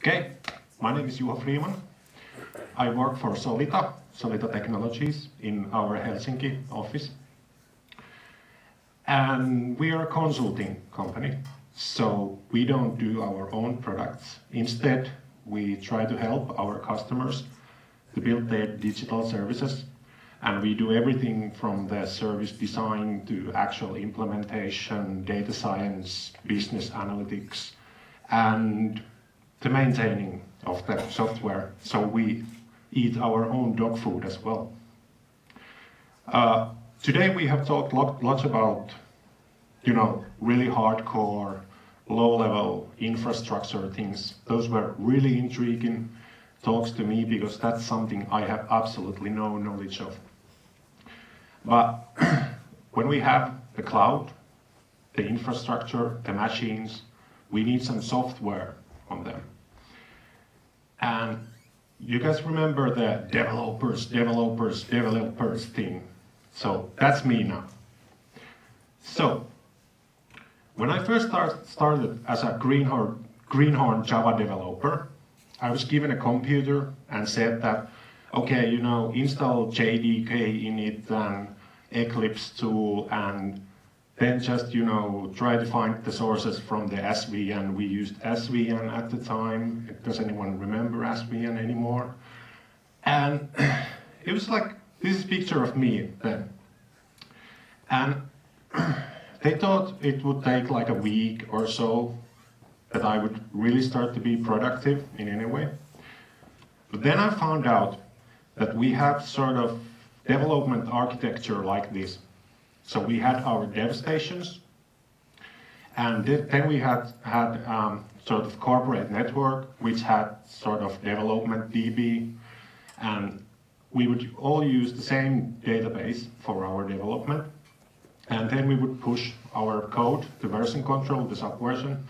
Okay, my name is Juho Friman. I work for Solita Technologies in our Helsinki office. And we are a consulting company, so we don't do our own products. Instead, we try to help our customers to build their digital services. And we do everything from the service design to actual implementation, data science, business analytics, and the maintaining of the software. So we eat our own dog food as well. Today we have talked lots about, really hardcore, low-level infrastructure things. Those were really intriguing talks to me because that's something I have absolutely no knowledge of. But when we have the cloud, the infrastructure, the machines, we need some software on them. And you guys remember the developers thing. So that's me now. So when I first started as a greenhorn Java developer, I was given a computer and said that, okay, install JDK in it and Eclipse tool, and then just, try to find the sources from the SVN. We used SVN at the time. Does anyone remember SVN anymore? And it was like, this is a picture of me then. And they thought it would take like a week or so that I would really start to be productive in any way. But then I found out that we have sort of development architecture like this. So we had our dev stations, and then we had sort of corporate network, which had sort of development DB, and we would all use the same database for our development. And then we would push our code to version control, the subversion.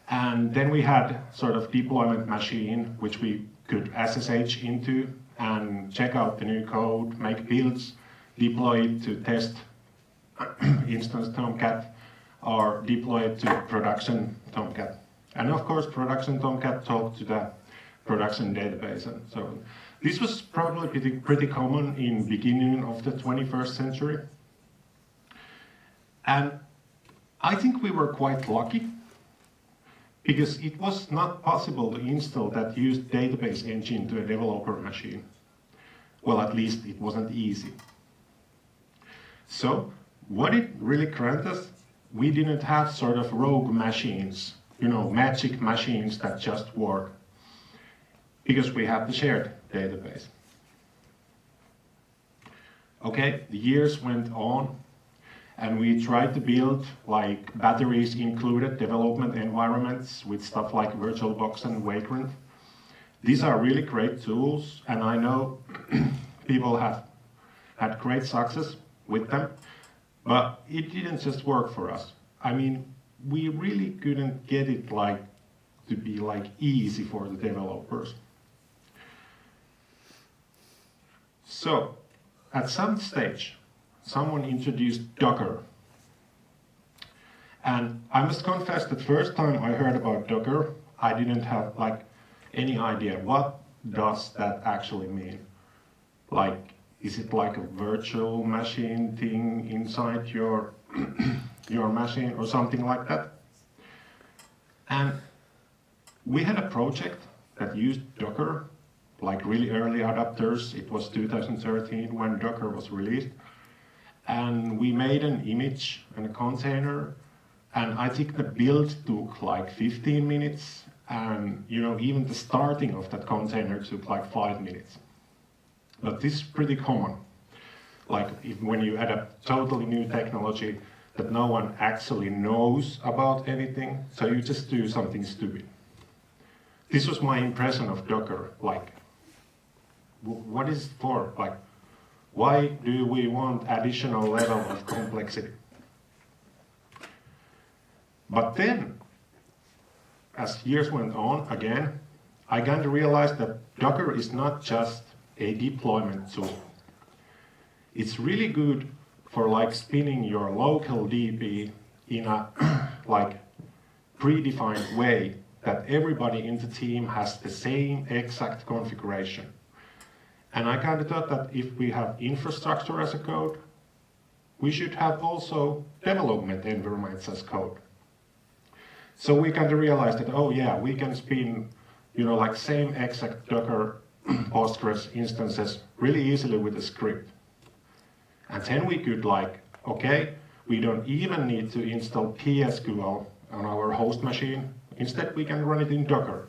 And then we had sort of deployment machine, which we could SSH into and check out the new code, make builds, deploy it to test instance Tomcat, or deploy it to production Tomcat. And of course, production Tomcat talked to the production database. And so this was probably pretty common in the beginning of the 21st century. And I think we were quite lucky, because it was not possible to install that used database engine to a developer machine. Well, at least it wasn't easy. So what it really granted us, we didn't have sort of rogue machines, magic machines that just work, because we have the shared database. Okay, the years went on, and we tried to build like batteries included development environments with stuff like VirtualBox and Vagrant. These are really great tools, and I know people have had great success with them, but it didn't just work for us. I mean, we really couldn't get it to be easy for the developers. So at some stage, someone introduced Docker. And I must confess that first time I heard about Docker, I didn't have any idea what does that actually mean. Is it like a virtual machine thing inside your machine or something like that? And we had a project that used Docker, really early adopters. It was 2013 when Docker was released. And we made an image and a container, and I think the build took 15 minutes, and even the starting of that container took 5 minutes. But this is pretty common. When you add a totally new technology that no one actually knows about anything, so you just do something stupid. This was my impression of Docker. What is it for? Why do we want additional level of complexity? But then, as years went on, again, I began to realize that Docker is not just a deployment tool. It's really good for spinning your local DB in a predefined way that everybody in the team has the same exact configuration. And I kind of thought that if we have infrastructure as a code, we should have also development environments as code. So we kind of realized that, oh yeah, we can spin, like same exact Docker Postgres instances really easily with a script. And then we could okay, we don't even need to install PSQL on our host machine. Instead, we can run it in Docker.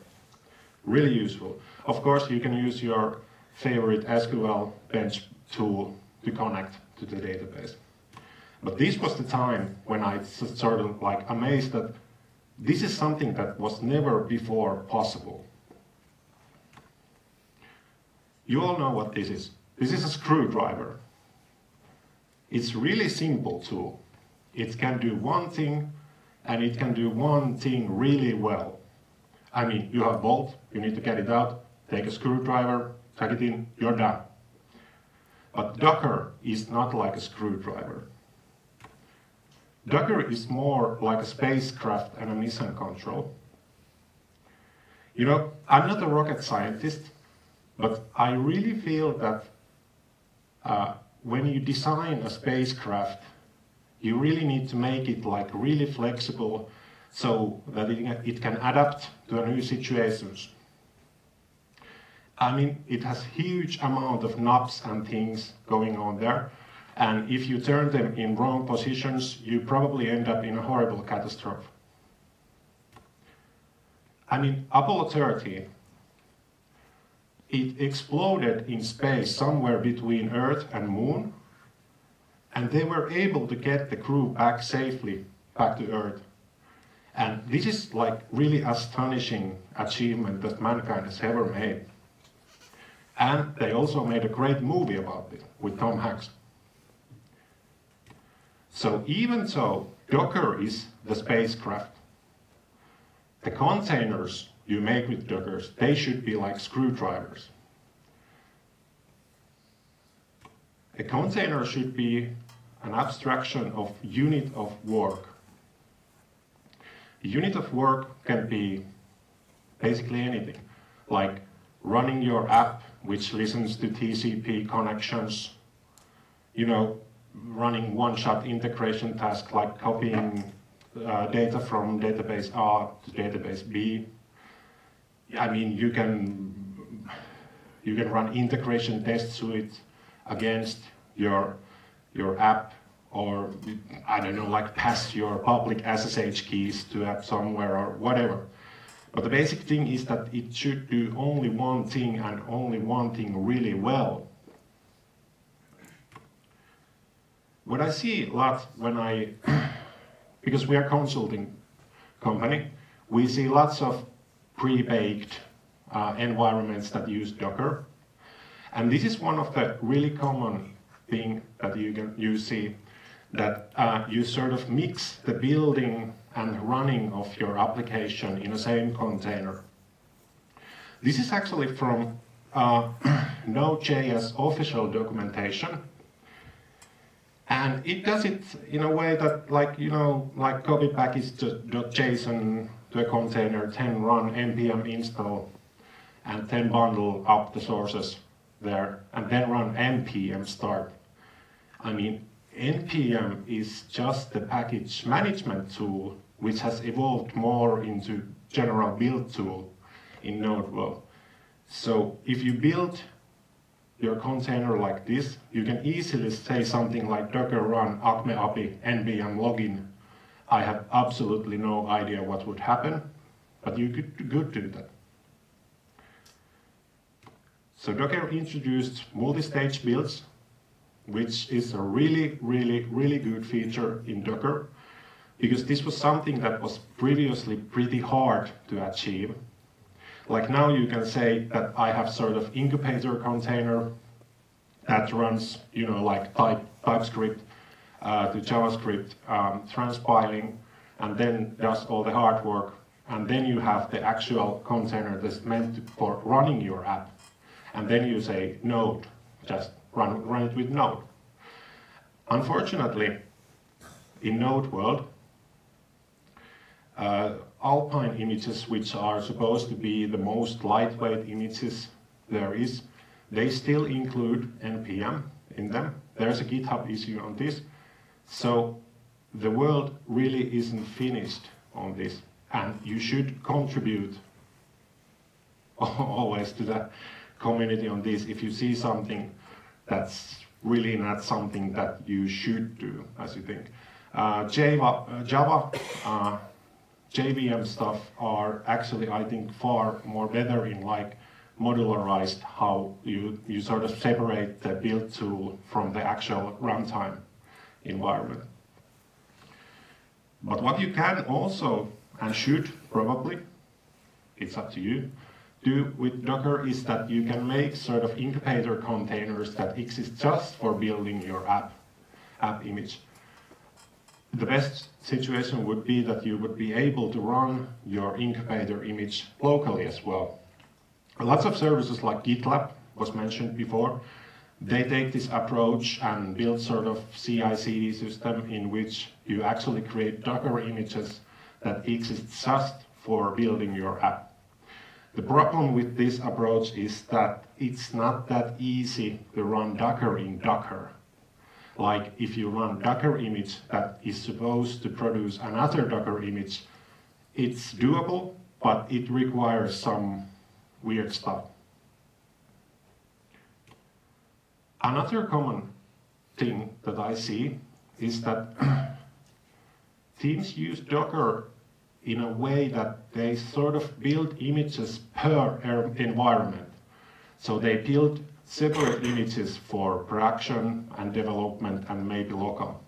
Really useful. Of course, you can use your favorite SQL bench tool to connect to the database. But this was the time when I sort of amazed that this is something that was never before possible. You all know what this is. This is a screwdriver. It's really simple tool. It can do one thing, and it can do one thing really well. I mean, you have bolt, you need to get it out, take a screwdriver, tuck it in, you're done. But Docker is not like a screwdriver. Docker is more like a spacecraft and a mission control. I'm not a rocket scientist, but I really feel that when you design a spacecraft, you really need to make it really flexible so that it can adapt to new situations. I mean, it has huge amount of knobs and things going on there. And if you turn them in wrong positions, you probably end up in a horrible catastrophe. I mean, Apollo 13, it exploded in space somewhere between Earth and Moon, and they were able to get the crew back safely back to Earth. And this is really astonishing achievement that mankind has ever made. And they also made a great movie about it with Tom Hanks. So even though Docker is the spacecraft, the containers you make with Dockers, they should be like screwdrivers. A container should be an abstraction of unit of work. A unit of work can be basically anything, like running your app, which listens to TCP connections, running one-shot integration task like copying data from database A to database B. I mean, you can run integration test suite against your app, or I don't know, pass your public SSH keys to app somewhere or whatever. But the basic thing is that it should do only one thing and only one thing really well. What I see a lot because we are a consulting company, we see lots of pre-baked environments that use Docker. And this is one of the really common thing that you see, that you sort of mix the building and running of your application in the same container. This is actually from Node.js official documentation. And it does it in a way that, copy package.json to a container, then run npm install, and then bundle up the sources there, and then run npm start. I mean, npm is just the package management tool, which has evolved more into general build tool in Node world. So if you build your container like this, you can easily say something like docker run acme api npm login. I have absolutely no idea what would happen, but you could do that. So Docker introduced multi-stage builds, which is a really, really, really good feature in Docker, because this was something that was previously pretty hard to achieve. Like now you can say that I have sort of incubator container that runs, TypeScript to JavaScript transpiling, and then does all the hard work, and then you have the actual container that's meant for running your app, and then you say Node, just run it with Node. Unfortunately, in Node world, Alpine images, which are supposed to be the most lightweight images there is, they still include NPM in them. There's a GitHub issue on this. So the world really isn't finished on this, and you should contribute always to the community on this if you see something that's really not something that you should do, as you think. Java, JVM stuff are actually, I think, far more better in like modularized, how you sort of separate the build tool from the actual runtime environment. But what you can also, and should probably, it's up to you, do with Docker is that you can make sort of incubator containers that exist just for building your app image. The best situation would be that you would be able to run your incubator image locally as well. Lots of services like GitLab was mentioned before, they take this approach and build sort of CI/CD system in which you actually create Docker images that exist just for building your app. The problem with this approach is that it's not that easy to run Docker in Docker. Like if you run Docker image that is supposed to produce another Docker image, it's doable, but it requires some weird stuff. Another common thing that I see is that teams use Docker in a way that they sort of build images per environment. So they build separate images for production and development and maybe local.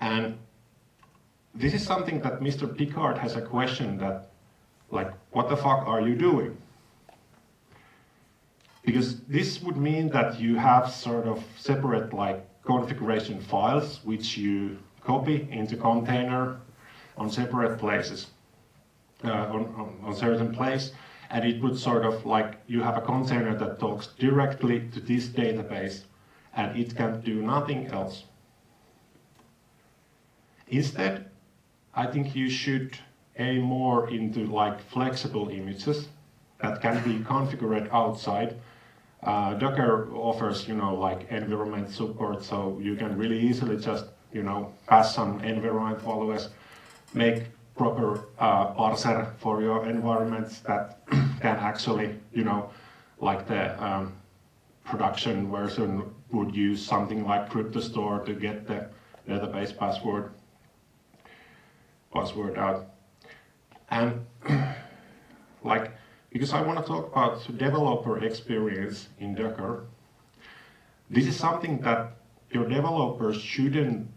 And this is something that Mr. Picard has a question that, like, what the fuck are you doing? Because this would mean that you have sort of separate like configuration files which you copy into container on separate places, on certain place, and it would sort of like, you have a container that talks directly to this database and it can do nothing else. Instead, I think you should aim more into like flexible images that can be configured outside. Docker offers, like environment support, so you can really easily just, pass some environment followers, make proper parser for your environments that can actually, like the production version would use something like CryptoStore to get the database password out. And because I want to talk about developer experience in Docker, this is something that your developers shouldn't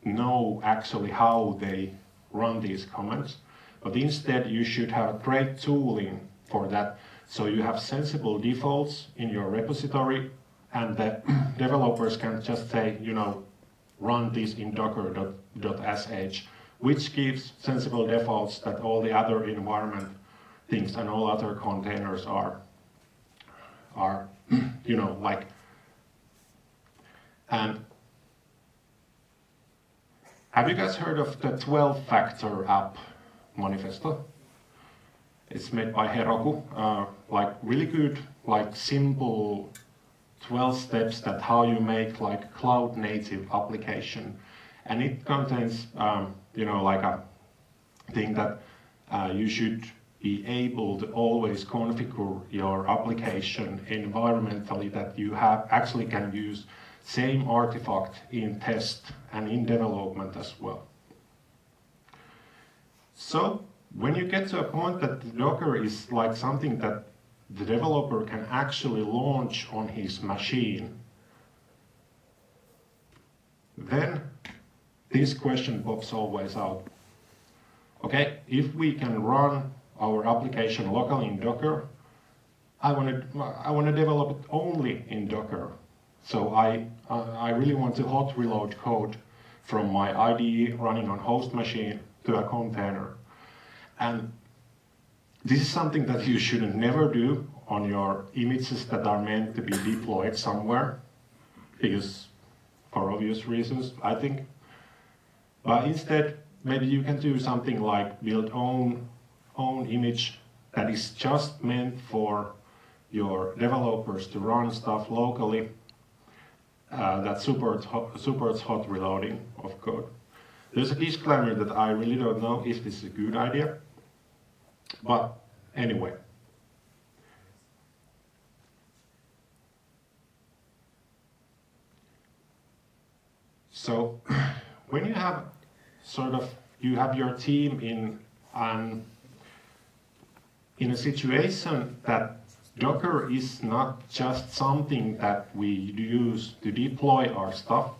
know actually how they run these commands, but instead you should have great tooling for that. So you have sensible defaults in your repository, and the developers can just say, run this in docker.sh, which gives sensible defaults that all the other environment things and all other containers are like. And have you guys heard of the 12-factor app manifesto? It's made by Heroku, like really good, like simple 12 steps that how you make like cloud native application. And it contains, like a thing that you should be able to always configure your application environmentally, that you actually can use same artifact in test and in development as well. So when you get to a point that Docker is like something that the developer can actually launch on his machine, then this question pops always out. Okay, if we can run our application locally in Docker, I want to develop it only in Docker. So I really want to hot reload code from my IDE running on host machine to a container. And this is something that you should never do on your images that are meant to be deployed somewhere, because for obvious reasons, I think. But instead, maybe you can do something like build own image that is just meant for your developers to run stuff locally that supports hot reloading of code. There's a disclaimer that I really don't know if this is a good idea, but anyway. So when you have you have your team in a situation that Docker is not just something that we use to deploy our stuff,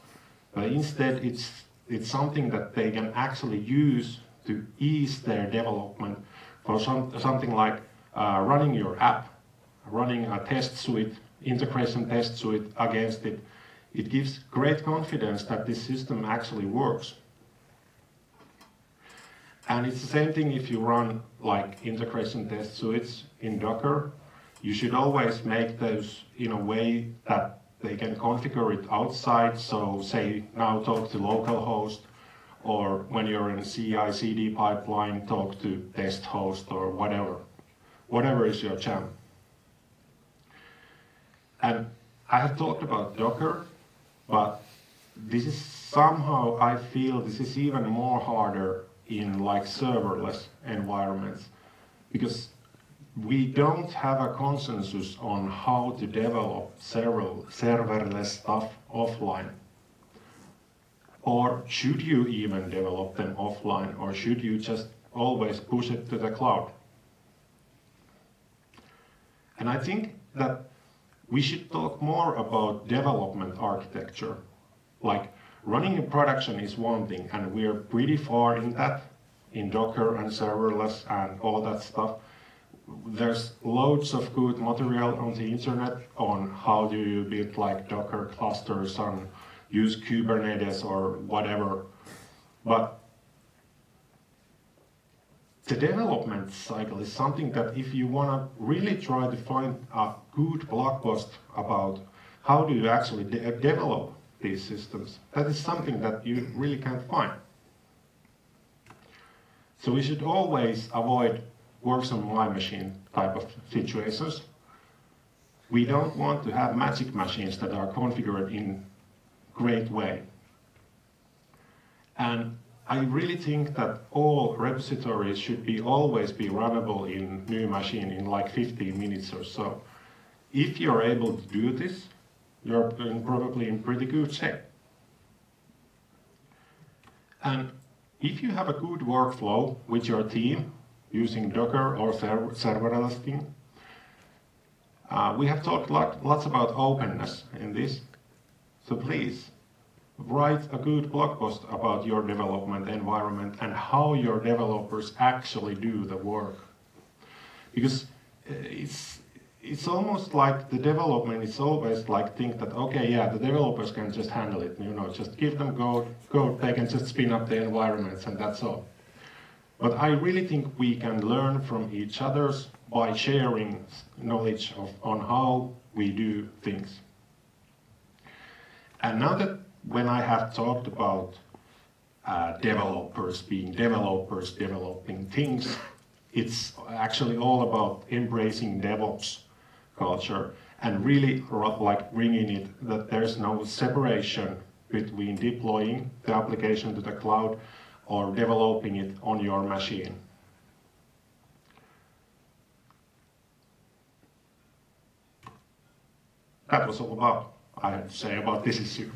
but instead it's something that they can actually use to ease their development for something like running your app, running a test suite, integration test suite against it. It gives great confidence that this system actually works. And it's the same thing if you run like integration test suites in Docker. You should always make those in a way that they can configure it outside. So say now talk to localhost, or when you're in CI/CD pipeline, talk to test host or whatever. Whatever is your channel. And I have talked about Docker, but this is somehow, I feel this is even more harder in like serverless environments, because we don't have a consensus on how to develop several serverless stuff offline. Or should you even develop them offline, or should you just always push it to the cloud? And I think that we should talk more about development architecture. Like running in production is one thing, and we're pretty far in that, in Docker and serverless and all that stuff. There's loads of good material on the internet on how do you build like Docker clusters and use Kubernetes or whatever. But the development cycle is something that if you want to really try to find a good blog post about how do you actually develop these systems, that is something that you really can't find. So we should always avoid works on my machine type of situations. We don't want to have magic machines that are configured in great way. And I really think that all repositories should always be runnable in new machine in like 15 minutes or so. If you're able to do this, you're probably in pretty good shape. And if you have a good workflow with your team using Docker or serverless thing, we have talked lots about openness in this. So please, write a good blog post about your development environment and how your developers actually do the work. Because it's almost like the development is always like think that, okay, yeah, the developers can just handle it, you know, just give them code, they can just spin up the environments and that's all. But I really think we can learn from each other by sharing knowledge on how we do things. And now that when I have talked about developers being developers developing things, it's actually all about embracing DevOps culture and really like bringing it that there's no separation between deploying the application to the cloud or developing it on your machine. That was all about I had to say about this issue.